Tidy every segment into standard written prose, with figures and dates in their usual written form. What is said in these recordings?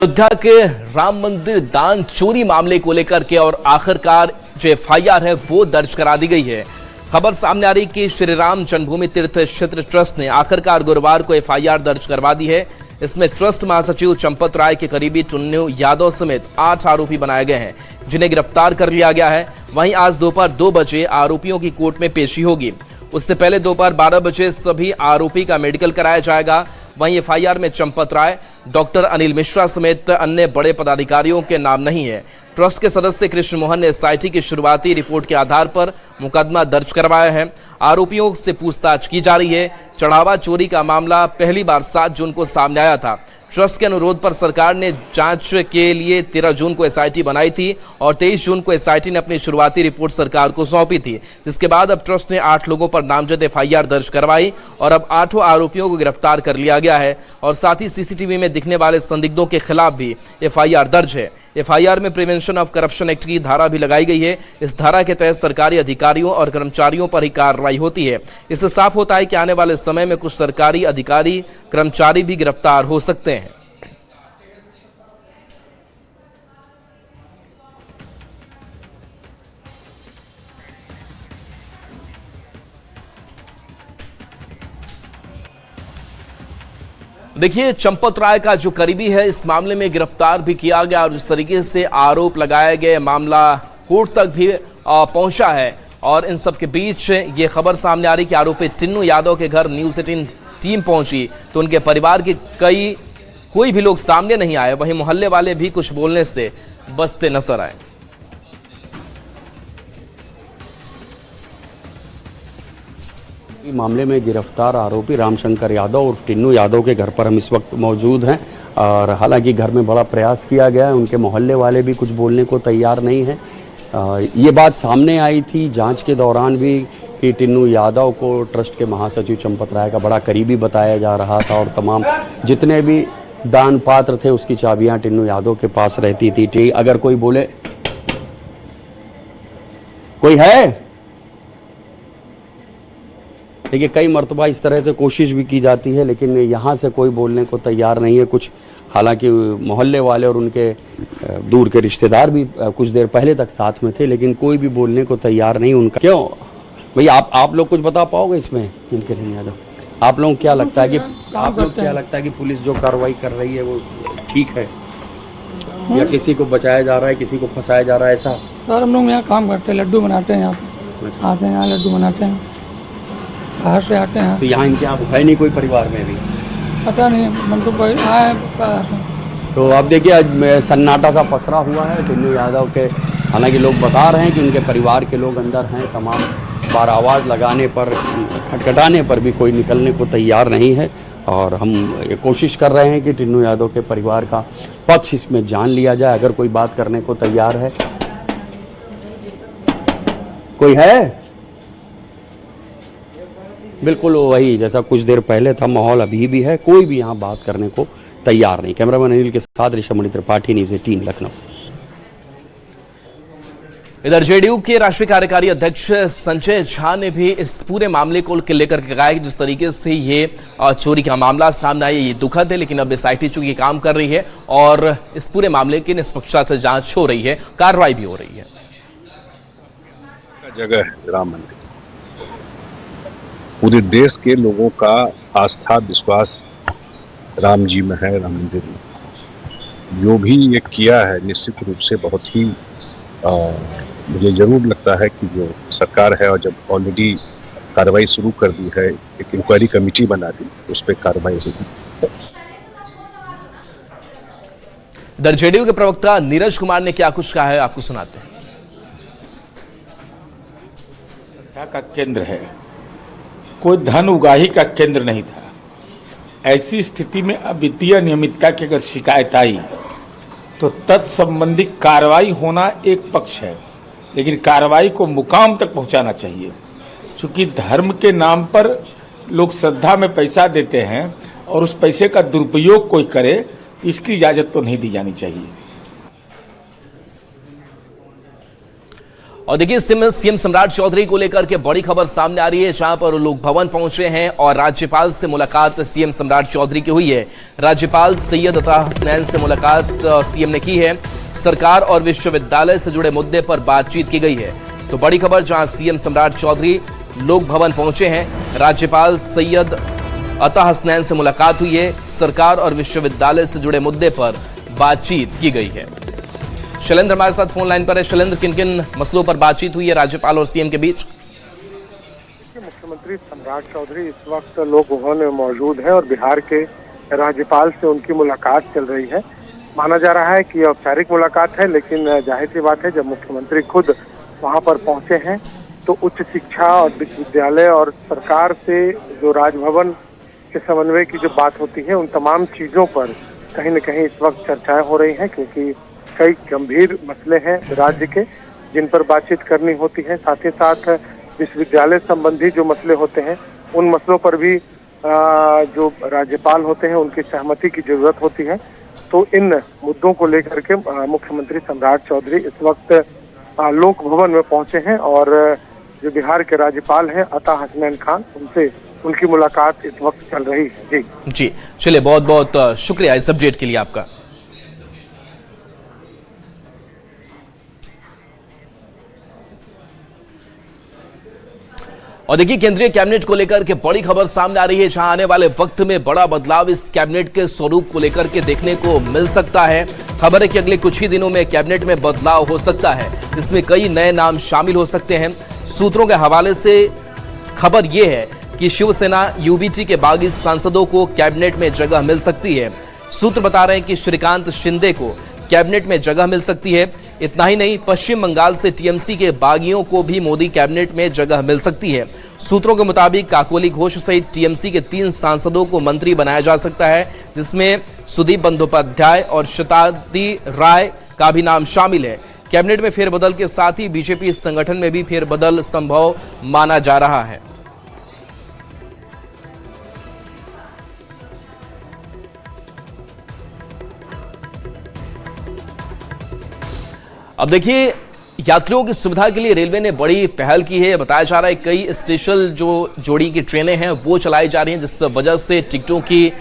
अयोध्या के राम मंदिर दान चोरी मामले को लेकर के और आखिरकार जो एफआईआर है वो दर्ज करा दी गई है। खबर सामने आ रही कि श्री राम जन्मभूमि तीर्थ क्षेत्र ट्रस्ट ने आखिरकार गुरुवार को एफआईआर दर्ज करवा दी है। इसमें ट्रस्ट महासचिव चंपत राय के करीबी टुन्नू यादव समेत 8 आरोपी बनाए गए हैं, जिन्हें गिरफ्तार कर लिया गया है। वहीं आज दोपहर 2 बजे आरोपियों की कोर्ट में पेशी होगी। उससे पहले दोपहर 12 बजे सभी आरोपी का मेडिकल कराया जाएगा। वहीं एफआईआर में चंपत राय, डॉक्टर अनिल मिश्रा समेत अन्य बड़े पदाधिकारियों के नाम नहीं है। ट्रस्ट के सदस्य कृष्ण मोहन ने एसआईटी की शुरुआती रिपोर्ट के आधार पर मुकदमा दर्ज करवाया है। आरोपियों से पूछताछ की जा रही है। चढ़ावा चोरी का मामला पहली बार 7 जून को सामने आया था। ट्रस्ट के अनुरोध पर सरकार ने जांच के लिए 13 जून को एसआईटी बनाई थी और 23 जून को एसआईटी ने अपनी शुरुआती रिपोर्ट सरकार को सौंपी थी, जिसके बाद अब ट्रस्ट ने 8 लोगों पर नामजद एफआईआर दर्ज करवाई और अब 8 आरोपियों को गिरफ्तार कर लिया गया है और साथ ही सीसीटीवी में दिखने वाले संदिग्धों के खिलाफ भी एफआईआर दर्ज है। एफआईआर में प्रिवेंशन ऑफ करप्शन एक्ट की धारा भी लगाई गई है। इस धारा के तहत सरकारी अधिकारियों और कर्मचारियों पर ही कार्रवाई होती है। इससे साफ होता है कि आने वाले समय में कुछ सरकारी अधिकारी, कर्मचारी भी गिरफ्तार हो सकते हैं। देखिए, चंपत राय का जो करीबी है इस मामले में गिरफ्तार भी किया गया और जिस तरीके से आरोप लगाए गए मामला कोर्ट तक भी पहुंचा है। और इन सब के बीच ये खबर सामने आ रही कि आरोपी टिन्नू यादव के घर न्यूज़ 18 टीम पहुंची तो उनके परिवार के कोई भी लोग सामने नहीं आए। वहीं मोहल्ले वाले भी कुछ बोलने से बचते नजर आए। मामले में गिरफ्तार आरोपी रामशंकर यादव और टिन्नू यादव के घर पर हम इस वक्त मौजूद हैं और हालांकि घर में बड़ा प्रयास किया गया है। उनके मोहल्ले वाले भी कुछ बोलने को तैयार नहीं हैं। ये बात सामने आई थी जांच के दौरान भी कि टिन्नू यादव को ट्रस्ट के महासचिव चंपत राय का बड़ा करीबी बताया जा रहा था और तमाम जितने भी दान पात्र थे उसकी चाबियां टिन्नू यादव के पास रहती थी। अगर कोई बोले कोई है, देखिए कई मरतबा इस तरह से कोशिश भी की जाती है लेकिन यहाँ से कोई बोलने को तैयार नहीं है। कुछ हालांकि मोहल्ले वाले और उनके दूर के रिश्तेदार भी कुछ देर पहले तक साथ में थे लेकिन कोई भी बोलने को तैयार नहीं उनका। क्यों भैया आप लोग कुछ बता पाओगे इसमें? इनके नहीं यादव, आप लोग क्या लगता है कि पुलिस जो कार्रवाई कर रही है वो ठीक है या किसी को बचाया जा रहा है, किसी को फंसाया जा रहा है? ऐसा सर हम लोग यहाँ काम करते हैं, लड्डू बनाते हैं, यहाँ आते हैं, यहाँ लड्डू बनाते हैं, बाहर से आते हैं। तो यहाँ इनके आप है नहीं कोई परिवार में भी? पता नहीं, मन तो आए। तो अब देखिए आज सन्नाटा सा पसरा हुआ है टिन्नू यादव के। हालांकि लोग बता रहे हैं कि उनके परिवार के लोग अंदर हैं, तमाम बार आवाज़ लगाने पर, खटखटाने पर भी कोई निकलने को तैयार नहीं है और हम ये कोशिश कर रहे हैं कि टिन्नू यादव के परिवार का पक्ष इसमें जान लिया जाए। अगर कोई बात करने को तैयार है, कोई है? बिल्कुल वही जैसा कुछ देर पहले था माहौल अभी भी है, कोई भी यहाँ बात करने को तैयार नहीं। कैमरामैन अनिल के साथ ऋषभ त्रिपाठी, न्यूज़ 18 लखनऊ। इधर जेडीयू के राष्ट्रीय कार्यकारी अध्यक्ष संजय झा ने भी इस पूरे मामले को लेकर के कहा कि जिस तरीके से ये चोरी का मामला सामने आया ये दुखद है, लेकिन अब एसआईटी चूंकि काम कर रही है और इस पूरे मामले की निष्पक्षता से जांच हो रही है, कार्रवाई भी हो रही है। जगह है राम मंदिर, पूरे देश के लोगों का आस्था विश्वास राम जी में है, राम मंदिर में। जो भी ये किया है निश्चित रूप से बहुत ही मुझे जरूर लगता है कि जो सरकार है और जब ऑलरेडी कार्रवाई शुरू कर दी है, एक इंक्वायरी कमेटी बना दी, उस पर कार्रवाई होगी। इधर जेडीयू के प्रवक्ता नीरज कुमार ने क्या कुछ कहा है आपको सुनाते हैं। का केंद्र है, कोई धन उगाही का केंद्र नहीं था। ऐसी स्थिति में अब वित्तीय अनियमितता की अगर शिकायत आई तो तत्संबंधी कार्रवाई होना एक पक्ष है, लेकिन कार्रवाई को मुकाम तक पहुंचाना चाहिए। क्योंकि धर्म के नाम पर लोग श्रद्धा में पैसा देते हैं और उस पैसे का दुरुपयोग कोई करे, इसकी इजाजत तो नहीं दी जानी चाहिए। और देखिए सीएम सम्राट चौधरी को लेकर के बड़ी खबर सामने आ रही है, जहां पर लोक भवन पहुंचे हैं और राज्यपाल से मुलाकात सीएम सम्राट चौधरी की हुई है। राज्यपाल सैयद अता हसनैन से मुलाकात सीएम ने की है। सरकार और विश्वविद्यालय से जुड़े मुद्दे पर बातचीत की गई है। तो बड़ी खबर, जहां सीएम सम्राट चौधरी लोक भवन पहुंचे हैं, राज्यपाल सैयद अता हसनैन से मुलाकात हुई है। सरकार और विश्वविद्यालय से जुड़े मुद्दे पर बातचीत की गई है। शैलेंद्र हमारे साथ फोन लाइन पर है। शैलेंद्र, किन किन मसलों पर बातचीत हुई है राज्यपाल और सीएम के बीच? मुख्यमंत्री सम्राट चौधरी इस वक्त लोक भवन में मौजूद है और बिहार के राज्यपाल से उनकी मुलाकात चल रही है। माना जा रहा है कि औपचारिक मुलाकात है, लेकिन जाहिर सी बात है जब मुख्यमंत्री खुद वहां पर पहुंचे हैं तो उच्च शिक्षा और विश्वविद्यालय और सरकार से जो राजभवन के समन्वय की जो बात होती है, उन तमाम चीजों पर कहीं न कहीं इस वक्त चर्चाएं हो रही हैं, क्योंकि कई गंभीर मसले हैं राज्य के जिन पर बातचीत करनी होती है। साथ ही साथ विश्वविद्यालय संबंधी जो मसले होते हैं, उन मसलों पर भी जो राज्यपाल होते हैं उनकी सहमति की जरूरत होती है। तो इन मुद्दों को लेकर के मुख्यमंत्री सम्राट चौधरी इस वक्त लोक भवन में पहुंचे हैं और जो बिहार के राज्यपाल हैं अता हसनैन खान, उनसे उनकी मुलाकात इस वक्त चल रही है। जी चलिए, बहुत बहुत शुक्रिया इस अपडेट के लिए आपका। और देखिए, केंद्रीय कैबिनेट को लेकर के बड़ी खबर सामने आ रही है, जहां आने वाले वक्त में बड़ा बदलाव इस कैबिनेट के स्वरूप को लेकर के देखने को मिल सकता है। खबर है कि अगले कुछ ही दिनों में कैबिनेट में बदलाव हो सकता है। इसमें कई नए नाम शामिल हो सकते हैं। सूत्रों के हवाले से खबर यह है कि शिवसेना यूबीटी के बागी सांसदों को कैबिनेट में जगह मिल सकती है। सूत्र बता रहे हैं कि श्रीकांत शिंदे को कैबिनेट में जगह मिल सकती है। इतना ही नहीं, पश्चिम बंगाल से टीएमसी के बागियों को भी मोदी कैबिनेट में जगह मिल सकती है। सूत्रों के मुताबिक काकोली घोष सहित टीएमसी के 3 सांसदों को मंत्री बनाया जा सकता है, जिसमें सुदीप बंदोपाध्याय और शताब्दी राय का भी नाम शामिल है। कैबिनेट में फेरबदल के साथ ही बीजेपी संगठन में भी फेरबदल संभव माना जा रहा है। अब देखिए, यात्रियों की सुविधा के लिए रेलवे ने बड़ी पहल की है। बताया जा रहा है कई स्पेशल जो जोड़ी की ट्रेनें हैं वो चलाई जा रही हैं, जिस वजह से टिकटों की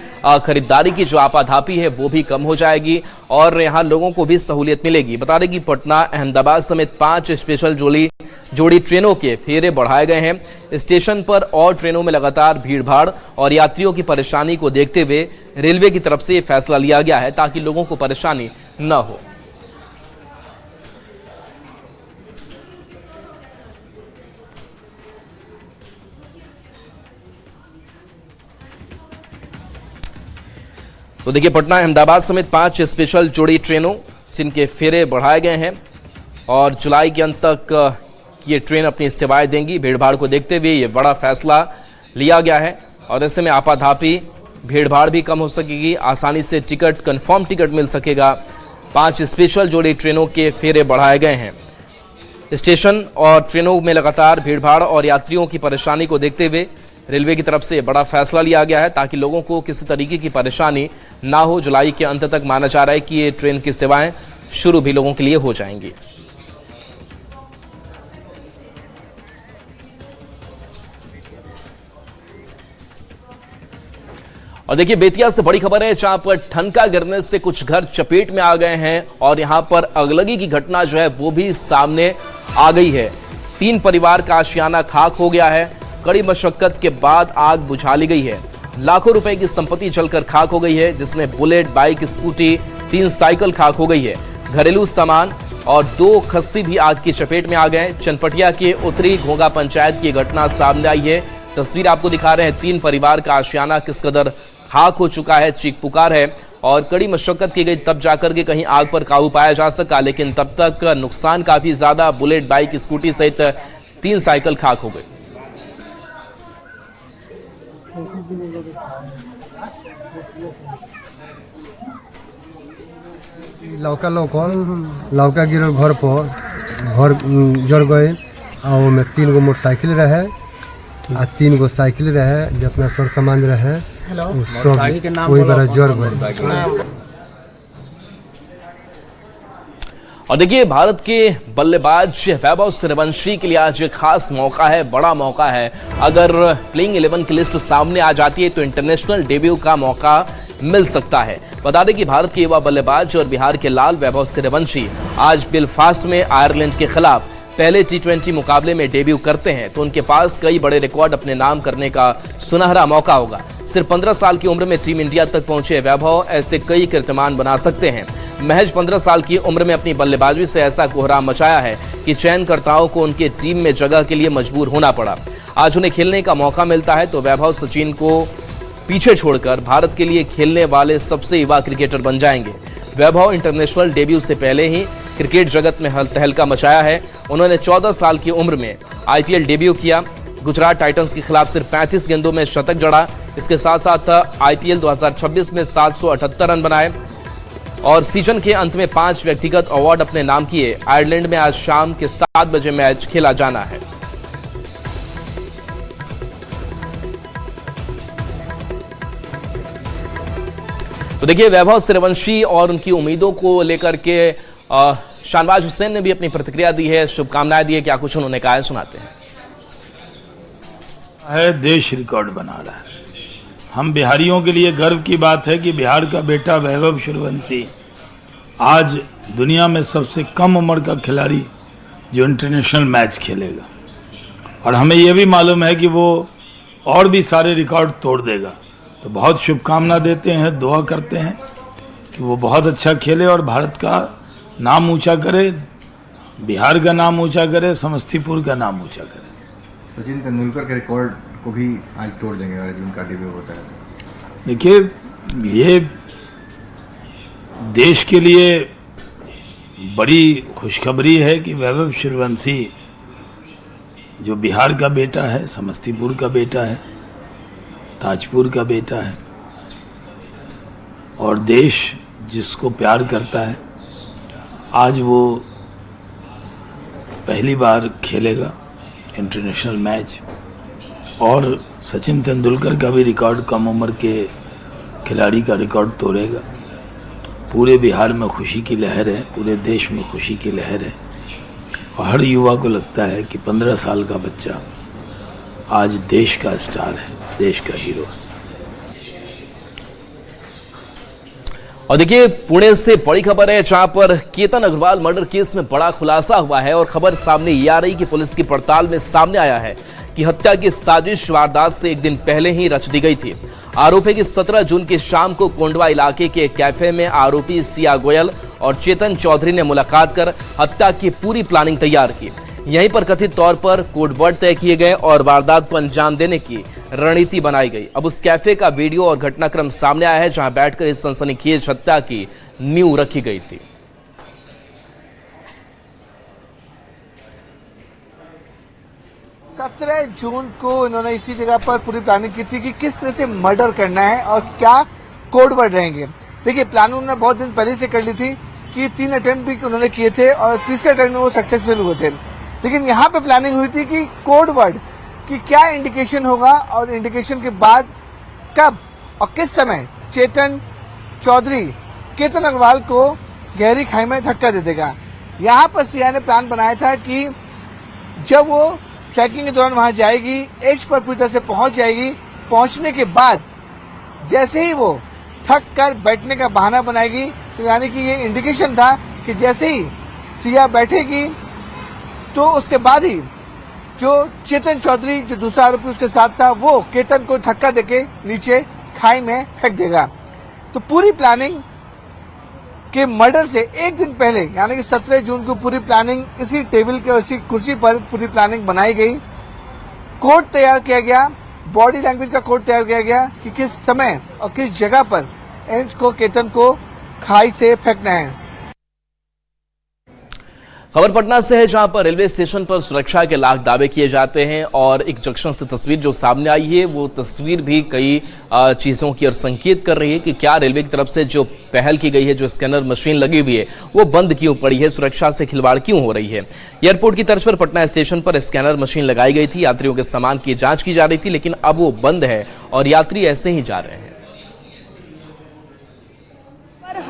खरीदारी की जो आपाधापी है वो भी कम हो जाएगी और यहाँ लोगों को भी सहूलियत मिलेगी। बता दें कि पटना, अहमदाबाद समेत 5 स्पेशल जोड़ी ट्रेनों के फेरे बढ़ाए गए हैं। स्टेशन पर और ट्रेनों में लगातार भीड़भाड़ और यात्रियों की परेशानी को देखते हुए रेलवे की तरफ से ये फैसला लिया गया है, ताकि लोगों को परेशानी न हो। तो देखिए, पटना, अहमदाबाद समेत 5 स्पेशल जोड़ी ट्रेनों जिनके फेरे बढ़ाए गए हैं और जुलाई के अंत तक ये ट्रेन अपनी सेवाएं देंगी। भीड़भाड़ को देखते हुए ये बड़ा फैसला लिया गया है और ऐसे में आपाधापी भीड़भाड़ भी कम हो सकेगी, आसानी से कंफर्म टिकट मिल सकेगा। 5 स्पेशल जोड़ी ट्रेनों के फेरे बढ़ाए गए हैं। स्टेशन और ट्रेनों में लगातार भीड़भाड़ और यात्रियों की परेशानी को देखते हुए रेलवे की तरफ से बड़ा फैसला लिया गया है, ताकि लोगों को किसी तरीके की परेशानी ना हो। जुलाई के अंत तक माना जा रहा है कि ये ट्रेन की सेवाएं शुरू भी लोगों के लिए हो जाएंगी। और देखिए, बेतिया से बड़ी खबर है, जहां पर ठनका गिरने से कुछ घर चपेट में आ गए हैं और यहां पर अगलगी की घटना जो है वो भी सामने आ गई है। 3 परिवार का आशियाना खाक हो गया है। कड़ी मशक्कत के बाद आग बुझा ली गई है। लाखों रुपए की संपत्ति जलकर खाक हो गई है, जिसमें बुलेट, बाइक, स्कूटी, 3 साइकिल खाक हो गई है। घरेलू सामान और 2 खस्सी भी आग की चपेट में आ गए। चनपटिया के उत्तरी घोंगा पंचायत की घटना सामने आई है। तस्वीर आपको दिखा रहे हैं। 3 परिवार का आशियाना किस कदर खाक हो चुका है, चीख पुकार है और कड़ी मशक्कत की गई, तब जाकर के कहीं आग पर काबू पाया जा सका, लेकिन तब तक नुकसान काफी ज्यादा। बुलेट, बाइक, स्कूटी सहित 3 साइकिल खाक हो गई। लौका गिरल घर पर, घर जड़ गए और में 3 गो मोटरसाइकिल रहे आ 3 गो साइकिल रहे, जितना सर सामान रहे सब वही बड़ा जड़ गए। और देखिए, भारत के बल्लेबाज वैभव सूर्यवंशी के लिए आज एक खास मौका है, बड़ा मौका है। अगर प्लेइंग 11 की लिस्ट सामने आ जाती है तो इंटरनेशनल डेब्यू का मौका मिल सकता है। बता दें कि भारत के युवा बल्लेबाज और बिहार के लाल वैभव सूर्यवंशी आज बेलफास्ट में आयरलैंड के खिलाफ पहले T20 मुकाबले में डेब्यू करते हैं, तो उनके पास कई बड़े रिकॉर्ड अपने नाम करने का सुनहरा मौका होगा। सिर्फ 15 साल की उम्र में टीम इंडिया तक पहुंचे वैभव ऐसे कई कीर्तिमान बना सकते हैं। महज 15 साल की उम्र में अपनी बल्लेबाजी से ऐसा कोहराम मचाया है कि चयनकर्ताओं को उनके टीम में जगह के लिए मजबूर होना पड़ा। आज उन्हें खेलने का मौका मिलता है तो वैभव सचिन को पीछे छोड़कर भारत के लिए खेलने वाले सबसे युवा क्रिकेटर बन जाएंगे। वैभव इंटरनेशनल डेब्यू से पहले ही क्रिकेट जगत में तहलका मचाया है। उन्होंने 14 साल की उम्र में IPL डेब्यू किया। गुजरात टाइटंस के खिलाफ सिर्फ 35 गेंदों में शतक जड़ा। इसके साथ साथ IPL 2026 में 778 रन बनाए और सीजन के अंत में 5 व्यक्तिगत अवार्ड अपने नाम किए। आयरलैंड में आज शाम के 7 बजे मैच खेला जाना है। तो देखिए, वैभव सूर्यवंशी और उनकी उम्मीदों को लेकर के शाहनवाज हुसैन ने भी अपनी प्रतिक्रिया दी है, शुभकामनाएं दी है। क्या कुछ उन्होंने कहा है, सुनाते हैं। देश रिकॉर्ड बना रहा है। हम बिहारियों के लिए गर्व की बात है कि बिहार का बेटा वैभव सूर्यवंशी आज दुनिया में सबसे कम उम्र का खिलाड़ी जो इंटरनेशनल मैच खेलेगा, और हमें यह भी मालूम है कि वो और भी सारे रिकॉर्ड तोड़ देगा। तो बहुत शुभकामना देते हैं, दुआ करते हैं कि वो बहुत अच्छा खेले और भारत का नाम ऊंचा करे, बिहार का नाम ऊंचा करे, समस्तीपुर का नाम ऊंचा करे। सचिन तेंदुलकर के रिकॉर्ड को भी आज तोड़ देंगे अगर उनका डेब्यू होता है। देखिए, ये देश के लिए बड़ी खुशखबरी है कि वैभव सूर्यवंशी जो बिहार का बेटा है, समस्तीपुर का बेटा है, ताजपुर का बेटा है और देश जिसको प्यार करता है, आज वो पहली बार खेलेगा इंटरनेशनल मैच और सचिन तेंदुलकर का भी रिकॉर्ड, कम उम्र के खिलाड़ी का रिकॉर्ड तोड़ेगा। पूरे बिहार में खुशी की लहर है, पूरे देश में खुशी की लहर है और हर युवा को लगता है कि 15 साल का बच्चा आज देश का स्टार है, देश का हीरो है। और देखिए, पुणे से बड़ी खबर है जहां पर केतन अग्रवाल मर्डर केस में बड़ा खुलासा हुआ है और खबर सामने ये आ रही कि पुलिस की पड़ताल में सामने आया है कि हत्या की साजिश वारदात से एक दिन पहले ही रच दी गई थी। आरोप है कि 17 जून की शाम को कोंडवा इलाके के कैफे में आरोपी सिया गोयल और चेतन चौधरी ने मुलाकात कर हत्या की पूरी प्लानिंग तैयार की। यहीं पर कथित तौर पर कोडवर्ड तय किए गए और वारदात को अंजाम देने की रणनीति बनाई गई। अब उस कैफे का वीडियो और घटनाक्रम सामने आया है जहां बैठकर इस सनसनीखेज हत्या की नींव रखी गई थी। 17 जून को इन्होंने इसी जगह पर पूरी प्लानिंग की थी कि किस तरह से मर्डर करना है और क्या कोडवर्ड रहेंगे। देखिए, प्लानिंग उन्होंने बहुत दिन पहले से कर ली थी कि 3 अटेम्प्ट भी उन्होंने किए थे और तीसरे अटेम्प्ट में वो सक्सेसफुल हुए थे। लेकिन यहाँ पे प्लानिंग हुई थी कि कोडवर्ड कि क्या इंडिकेशन होगा और इंडिकेशन के बाद कब और किस समय चेतन चौधरी केतन अग्रवाल को गहरी खाई में धक्का दे देगा। यहाँ पर सीआई ने प्लान बनाया था कि जब वो ट्रैकिंग के दौरान वहां जाएगी, एज पर पूरी तरह से पहुंच जाएगी, पहुंचने के बाद जैसे ही वो थक कर बैठने का बहाना बनाएगी, तो यानी कि ये इंडिकेशन था कि जैसे ही सिया बैठेगी तो उसके बाद ही जो चेतन चौधरी जो दूसरा आरोपी उसके साथ था वो केतन को धक्का देके नीचे खाई में फेंक देगा। तो पूरी प्लानिंग के मर्डर से एक दिन पहले यानी कि 17 जून को पूरी प्लानिंग इसी टेबल के इसी कुर्सी पर पूरी प्लानिंग बनाई गई। कोड तैयार किया गया, बॉडी लैंग्वेज का कोड तैयार किया गया कि किस समय और किस जगह पर इसको केतन को खाई से फेंकना है। खबर पटना से है जहां पर रेलवे स्टेशन पर सुरक्षा के लाख दावे किए जाते हैं और एक जंक्शन से तस्वीर जो सामने आई है वो तस्वीर भी कई चीजों की और संकेत कर रही है कि क्या रेलवे की तरफ से जो पहल की गई है, जो स्कैनर मशीन लगी हुई है वो बंद क्यों पड़ी है, सुरक्षा से खिलवाड़ क्यों हो रही है। एयरपोर्ट की तर्ज पर पटना स्टेशन पर स्कैनर मशीन लगाई गई थी, यात्रियों के सामान की जांच की जा रही थी, लेकिन अब वो बंद है और यात्री ऐसे ही जा रहे हैं।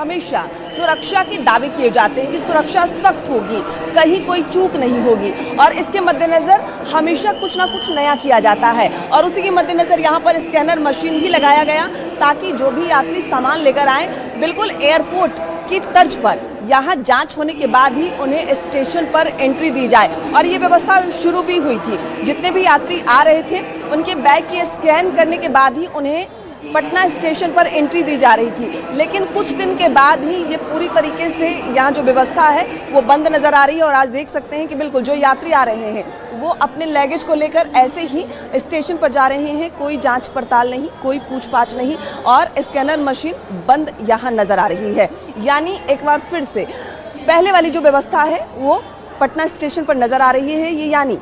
हमेशा सुरक्षा के दावे किए जाते हैं कि सुरक्षा सख्त होगी, कहीं कोई चूक नहीं होगी और इसके मद्देनजर हमेशा कुछ ना कुछ नया किया जाता है। और उसी के मद्देनजर यहाँ पर स्कैनर मशीन भी लगाया गया ताकि जो भी यात्री सामान लेकर आए बिल्कुल एयरपोर्ट की तर्ज पर यहाँ जांच होने के बाद ही उन्हें स्टेशन पर एंट्री दी जाए। और ये व्यवस्था शुरू भी हुई थी, जितने भी यात्री आ रहे थे उनके बैग की स्कैन करने के बाद ही उन्हें पटना स्टेशन पर एंट्री दी जा रही थी। लेकिन कुछ दिन के बाद ही ये पूरी तरीके से यहाँ जो व्यवस्था है वो बंद नज़र आ रही है। और आज देख सकते हैं कि बिल्कुल जो यात्री आ रहे हैं वो अपने लगेज को लेकर ऐसे ही स्टेशन पर जा रहे हैं, कोई जांच पड़ताल नहीं, कोई पूछताछ नहीं और स्कैनर मशीन बंद यहाँ नज़र आ रही है। यानी एक बार फिर से पहले वाली जो व्यवस्था है वो पटना स्टेशन पर नज़र आ रही है। यानी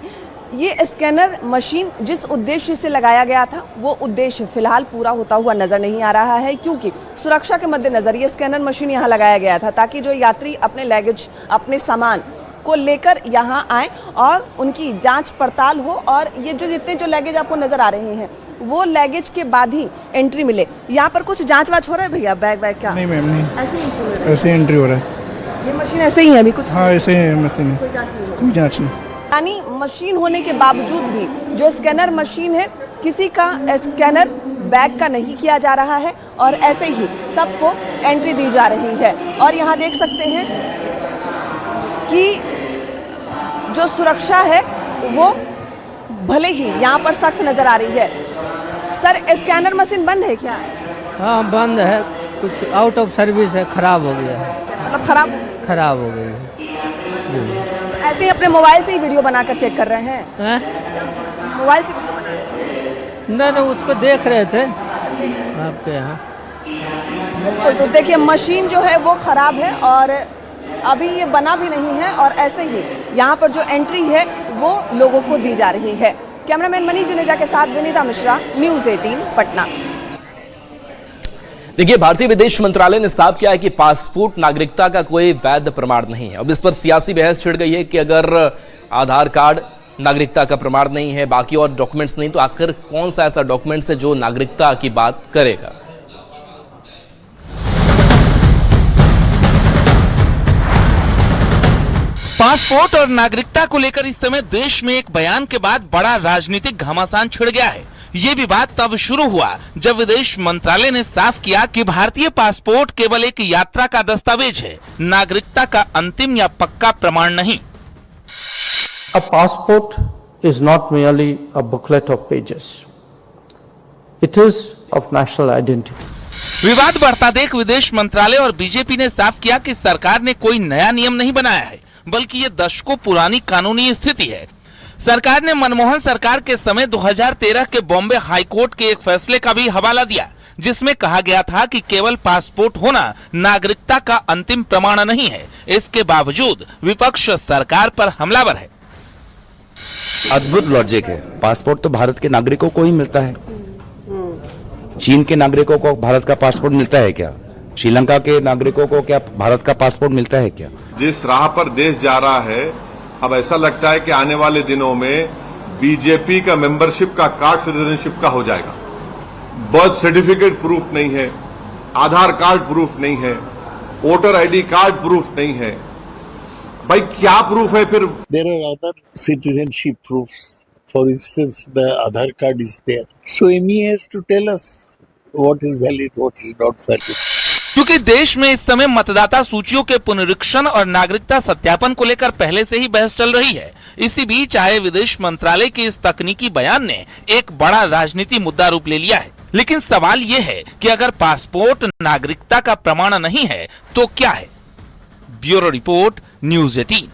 ये स्कैनर मशीन जिस उद्देश्य से लगाया गया था वो उद्देश्य फिलहाल पूरा होता हुआ नज़र नहीं आ रहा है, क्योंकि सुरक्षा के मद्देनज़र ये स्कैनर मशीन यहाँ लगाया गया था ताकि जो यात्री अपने लगेज, अपने सामान को लेकर यहाँ आए और उनकी जांच पड़ताल हो और ये जो जितने जो लगेज आपको नज़र आ रहे हैं वो लगेज के बाद ही एंट्री मिले। यहाँ पर कुछ जाँच वाच हो रहा है भैया? बैग क्या? नहीं मैम, नहीं, ऐसे एंट्री हो रहा है। ये मशीन ऐसे ही है अभी? कुछ हाँ ऐसे ही मशीन, कोई जाँच नहीं। यानी मशीन होने के बावजूद भी जो स्कैनर मशीन है किसी का स्कैनर बैग का नहीं किया जा रहा है और ऐसे ही सबको एंट्री दी जा रही है। और यहाँ देख सकते हैं कि जो सुरक्षा है वो भले ही यहाँ पर सख्त नज़र आ रही है। सर, स्कैनर मशीन बंद है क्या? हाँ बंद है, कुछ आउट ऑफ सर्विस है, खराब हो गया है। मतलब खराब हो गई है। ऐसे ही अपने मोबाइल से ही वीडियो बनाकर चेक कर रहे हैं? मोबाइल से वीडियो बना रहे हैं? नहीं, उसको देख रहे थे आपके यहाँ। तो देखिए मशीन जो है वो ख़राब है और अभी ये बना भी नहीं है और ऐसे ही यहाँ पर जो एंट्री है वो लोगों को दी जा रही है। कैमरामैन मनीष जुनेजा के साथ विनीता मिश्रा, न्यूज़ 18 पटना। देखिए, भारतीय विदेश मंत्रालय ने साफ किया है कि पासपोर्ट नागरिकता का कोई वैध प्रमाण नहीं है। अब इस पर सियासी बहस छिड़ गई है कि अगर आधार कार्ड नागरिकता का प्रमाण नहीं है, बाकी और डॉक्यूमेंट्स नहीं, तो आखिर कौन सा ऐसा डॉक्यूमेंट्स है जो नागरिकता की बात करेगा। पासपोर्ट और नागरिकता को लेकर इस समय देश में एक बयान के बाद बड़ा राजनीतिक घमासान छिड़ गया है। ये विवाद तब शुरू हुआ जब विदेश मंत्रालय ने साफ किया कि भारतीय पासपोर्ट केवल एक यात्रा का दस्तावेज है, नागरिकता का अंतिम या पक्का प्रमाण नहीं। A passport is not merely a booklet of pages. It is of national identity. विवाद बढ़ता देख विदेश मंत्रालय और बीजेपी ने साफ किया कि सरकार ने कोई नया नियम नहीं बनाया है, बल्कि ये दशकों पुरानी कानूनी स्थिति है। सरकार ने मनमोहन सरकार के समय 2013 के बॉम्बे हाईकोर्ट के एक फैसले का भी हवाला दिया, जिसमें कहा गया था कि केवल पासपोर्ट होना नागरिकता का अंतिम प्रमाण नहीं है। इसके बावजूद विपक्ष सरकार पर हमलावर है। अद्भुत लॉजिक है। पासपोर्ट तो भारत के नागरिकों को ही मिलता है। चीन के नागरिकों को भारत का पासपोर्ट मिलता है क्या? श्रीलंका के नागरिकों को क्या भारत का पासपोर्ट मिलता है क्या? जिस राह पर देश जा रहा है, अब ऐसा लगता है कि आने वाले दिनों में बीजेपी का मेंबरशिप का कार्ड सिटीजनशिप का हो जाएगा। बर्थ सर्टिफिकेट प्रूफ नहीं है, आधार कार्ड प्रूफ नहीं है, वोटर आईडी कार्ड प्रूफ नहीं है। भाई क्या प्रूफ है फिर? There are other citizenship proofs. For instance, the Aadhaar card is there. So MEA has to tell us what is valid, what is not valid. क्योंकि देश में इस समय मतदाता सूचियों के पुनरीक्षण और नागरिकता सत्यापन को लेकर पहले से ही बहस चल रही है। इसी बीच आए विदेश मंत्रालय के इस तकनीकी बयान ने एक बड़ा राजनीति मुद्दा रूप ले लिया है। लेकिन सवाल ये है कि अगर पासपोर्ट नागरिकता का प्रमाण नहीं है तो क्या है? Bureau report, news 18।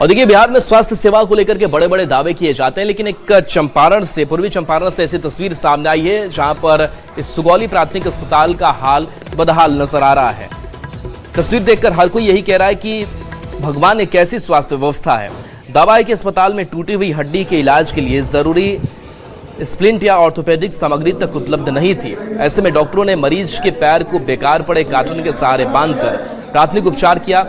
और देखिए, बिहार में स्वास्थ्य सेवा को लेकर के बड़े बड़े दावे किए जाते हैं, लेकिन एक चंपारण से, पूर्वी चंपारण से ऐसी तस्वीर सामने आई है जहां पर इस सुगौली प्राथमिक अस्पताल का हाल बदहाल नजर आ रहा है। तस्वीर देखकर हर कोई यही कह रहा है कि भगवान ने कैसी स्वास्थ्य व्यवस्था है। दावा है कि अस्पताल में टूटी हुई हड्डी के इलाज के लिए जरूरी स्प्लिंट या ऑर्थोपेडिक सामग्री तक उपलब्ध नहीं थी। ऐसे में डॉक्टरों ने मरीज के पैर को बेकार पड़े कार्टून के सहारे बांधकर प्राथमिक उपचार किया।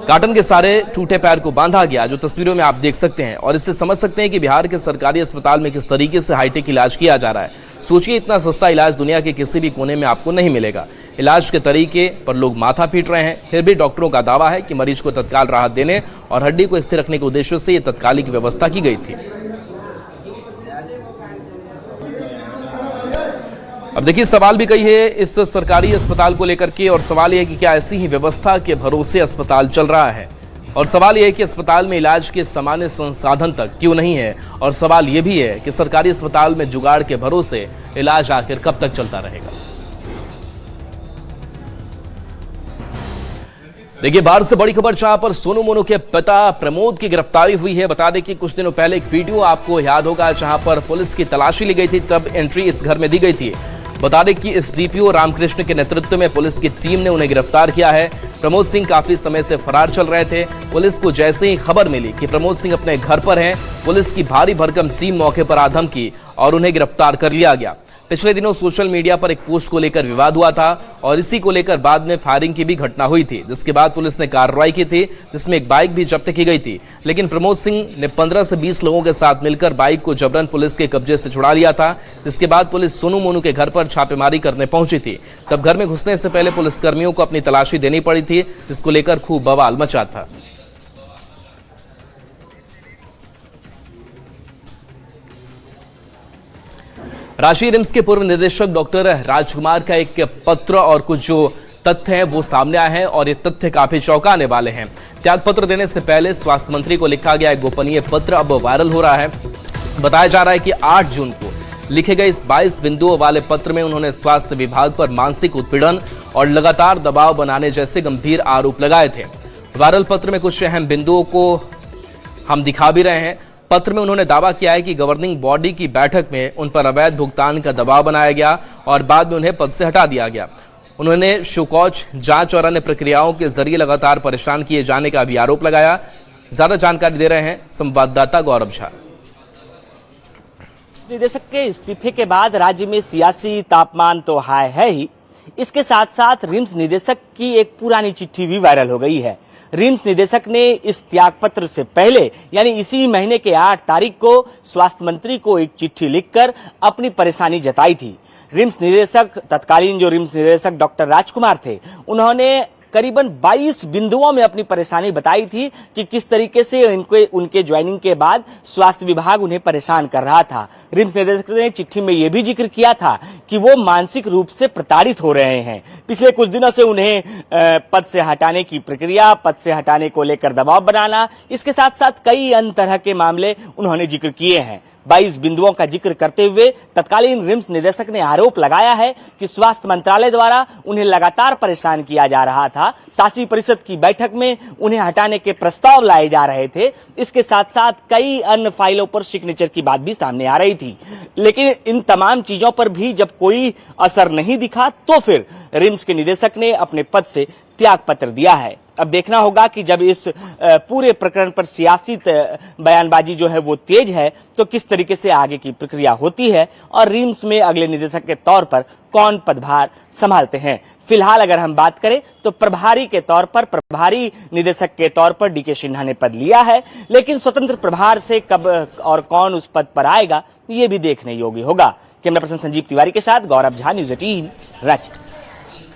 काटन के सारे टूटे पैर को बांधा गया, जो तस्वीरों में आप देख सकते हैं, और इससे समझ सकते हैं कि बिहार के सरकारी अस्पताल में किस तरीके से हाईटेक इलाज किया जा रहा है। सोचिए, इतना सस्ता इलाज दुनिया के किसी भी कोने में आपको नहीं मिलेगा। इलाज के तरीके पर लोग माथा पीट रहे हैं, फिर भी डॉक्टरों का दावा है कि मरीज को तत्काल राहत देने और हड्डी को स्थिर रखने के उद्देश्य से यह तत्कालिक व्यवस्था की गई थी। अब देखिए, सवाल भी कई है इस सरकारी अस्पताल को लेकर के, और सवाल यह है कि क्या ऐसी ही व्यवस्था के भरोसे अस्पताल चल रहा है, और सवाल यह है कि अस्पताल में इलाज के सामान्य संसाधन तक क्यों नहीं है, और सवाल यह भी है कि सरकारी अस्पताल में जुगाड़ के भरोसे इलाज आखिर कब तक चलता रहेगा। देखिए, बाहर से बड़ी खबर, जहां पर सोनू मोनू के पिता प्रमोद की गिरफ्तारी हुई है। बता दें कि कुछ दिनों पहले एक वीडियो आपको याद होगा, जहां पर पुलिस की तलाशी ली गई थी, तब एंट्री इस घर में दी गई थी। बता दें कि एसडीपीओ रामकृष्ण के नेतृत्व में पुलिस की टीम ने उन्हें गिरफ्तार किया है। प्रमोद सिंह काफी समय से फरार चल रहे थे। पुलिस को जैसे ही खबर मिली कि प्रमोद सिंह अपने घर पर हैं, पुलिस की भारी भरकम टीम मौके पर आ धमकी और उन्हें गिरफ्तार कर लिया गया। पिछले दिनों सोशल मीडिया पर एक पोस्ट को लेकर विवाद हुआ था, और इसी को लेकर बाद में फायरिंग की भी घटना हुई थी, जिसके बाद पुलिस ने कार्रवाई की थी, जिसमें एक बाइक भी जब्त की गई थी। लेकिन प्रमोद सिंह ने 15 से 20 लोगों के साथ मिलकर बाइक को जबरन पुलिस के कब्जे से छुड़ा लिया था, जिसके बाद पुलिस सोनू मोनू के घर पर छापेमारी करने पहुंची थी। तब घर में घुसने से पहले पुलिसकर्मियों को अपनी तलाशी देनी पड़ी थी, जिसको लेकर खूब बवाल मचा था। रांची रिम्स के पूर्व निदेशक डॉक्टर राजकुमार का एक पत्र और कुछ जो तथ्य हैं वो सामने आए हैं, और ये तथ्य काफी चौंकाने वाले हैं। त्यागपत्र देने से पहले स्वास्थ्य मंत्री को लिखा गया एक गोपनीय पत्र अब वायरल हो रहा है। बताया जा रहा है कि 8 जून को लिखे गए इस 22 बिंदुओं वाले पत्र में उन्होंने स्वास्थ्य विभाग पर मानसिक उत्पीड़न और लगातार दबाव बनाने जैसे गंभीर आरोप लगाए थे। वायरल पत्र में कुछ अहम बिंदुओं को हम दिखा भी रहे हैं। पत्र में उन्होंने दावा किया है कि गवर्निंग बॉडी की बैठक में उन पर अवैध भुगतान का दबाव बनाया गया और बाद में उन्हें पद से हटा दिया गया। उन्होंने शोकॉज, जांच और अन्य प्रक्रियाओं के जरिए लगातार परेशान किए जाने का भी आरोप लगाया। ज्यादा जानकारी दे रहे हैं संवाददाता गौरव झा। निदेशक के इस्तीफे के बाद राज्य में सियासी तापमान तो हाई है ही, इसके साथ साथ रिम्स निदेशक की एक पुरानी चिट्ठी भी वायरल हो गई है। रिम्स निदेशक ने इस त्यागपत्र से पहले यानी इसी महीने के 8 तारीख को स्वास्थ्य मंत्री को एक चिट्ठी लिखकर अपनी परेशानी जताई थी। रिम्स निदेशक, तत्कालीन जो रिम्स निदेशक डॉक्टर राजकुमार थे, उन्होंने करीबन 22 बिंदुओं में अपनी परेशानी बताई थी कि किस तरीके से उनके ज्वाइनिंग के बाद स्वास्थ्य विभाग उन्हें परेशान कर रहा था। रिम्स निदेशक ने चिट्ठी में यह भी जिक्र किया था कि वो मानसिक रूप से प्रताड़ित हो रहे हैं। पिछले कुछ दिनों से उन्हें पद से हटाने की प्रक्रिया, पद से हटाने को लेकर दबाव बनाना, इसके साथ साथ कई अन्य तरह के मामले उन्होंने जिक्र किए हैं। 22 बिंदुओं का जिक्र करते हुए तत्कालीन रिम्स निदेशक ने आरोप लगाया है कि स्वास्थ्य मंत्रालय द्वारा उन्हें लगातार परेशान किया जा रहा था। शासी परिषद की बैठक में उन्हें हटाने के प्रस्ताव लाए जा रहे थे। इसके साथ साथ कई अन्य फाइलों पर सिग्नेचर की बात भी सामने आ रही थी। लेकिन इन तमाम चीजों पर भी जब कोई असर नहीं दिखा, तो फिर रिम्स के निदेशक ने अपने पद से त्यागपत्र दिया है। अब देखना होगा कि जब इस पूरे प्रकरण पर सियासी बयानबाजी जो है वो तेज है, तो किस तरीके से आगे की प्रक्रिया होती है और रिम्स में अगले निदेशक के तौर पर कौन पदभार संभालते हैं। फिलहाल अगर हम बात करें तो प्रभारी के तौर पर, प्रभारी निदेशक के तौर पर डीके सिन्हा ने पद लिया है, लेकिन स्वतंत्र प्रभार से कब और कौन उस पद पर आएगा ये भी देखने योग्य होगा। कैमरा पर्सन संजीव तिवारी के साथ गौरव झा, न्यूज़ 18 रांची।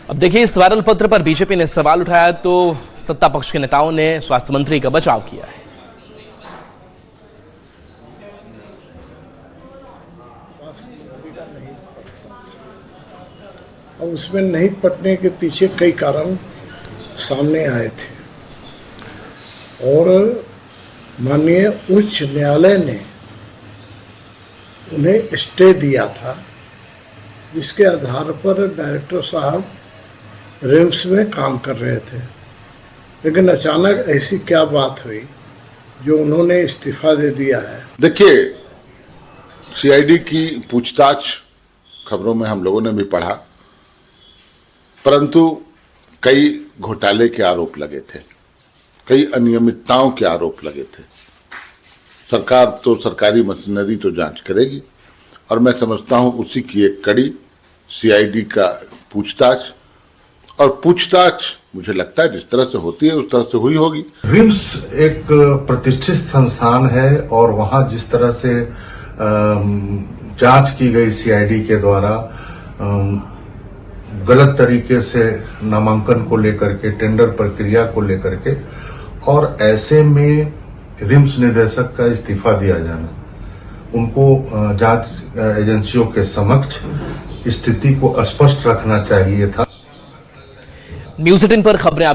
अब देखिए, इस वायरल पत्र पर बीजेपी ने सवाल उठाया तो सत्ता पक्ष के नेताओं ने स्वास्थ्य मंत्री का बचाव किया है। अब उसमें नहीं पटने के पीछे कई कारण सामने आए थे, और माननीय उच्च न्यायालय ने उन्हें स्टे दिया था, जिसके आधार पर डायरेक्टर साहब रिम्स में काम कर रहे थे। लेकिन अचानक ऐसी क्या बात हुई जो उन्होंने इस्तीफा दे दिया है। देखिए, सीआईडी की पूछताछ खबरों में हम लोगों ने भी पढ़ा, परंतु कई घोटाले के आरोप लगे थे, कई अनियमितताओं के आरोप लगे थे। सरकार तो, सरकारी मशीनरी तो जांच करेगी, और मैं समझता हूं उसी की एक कड़ी सीआईडी का पूछताछ, और पूछताछ मुझे लगता है जिस तरह से होती है उस तरह से हुई होगी। रिम्स एक प्रतिष्ठित संस्थान है और वहां जिस तरह से जांच की गई सीआईडी के द्वारा गलत तरीके से नामांकन को लेकर के, टेंडर प्रक्रिया को लेकर के, और ऐसे में रिम्स निदेशक का इस्तीफा दिया जाना, उनको जांच एजेंसियों के समक्ष स्थिति को स्पष्ट रखना चाहिए था। न्यूज़ 18 पर खबरें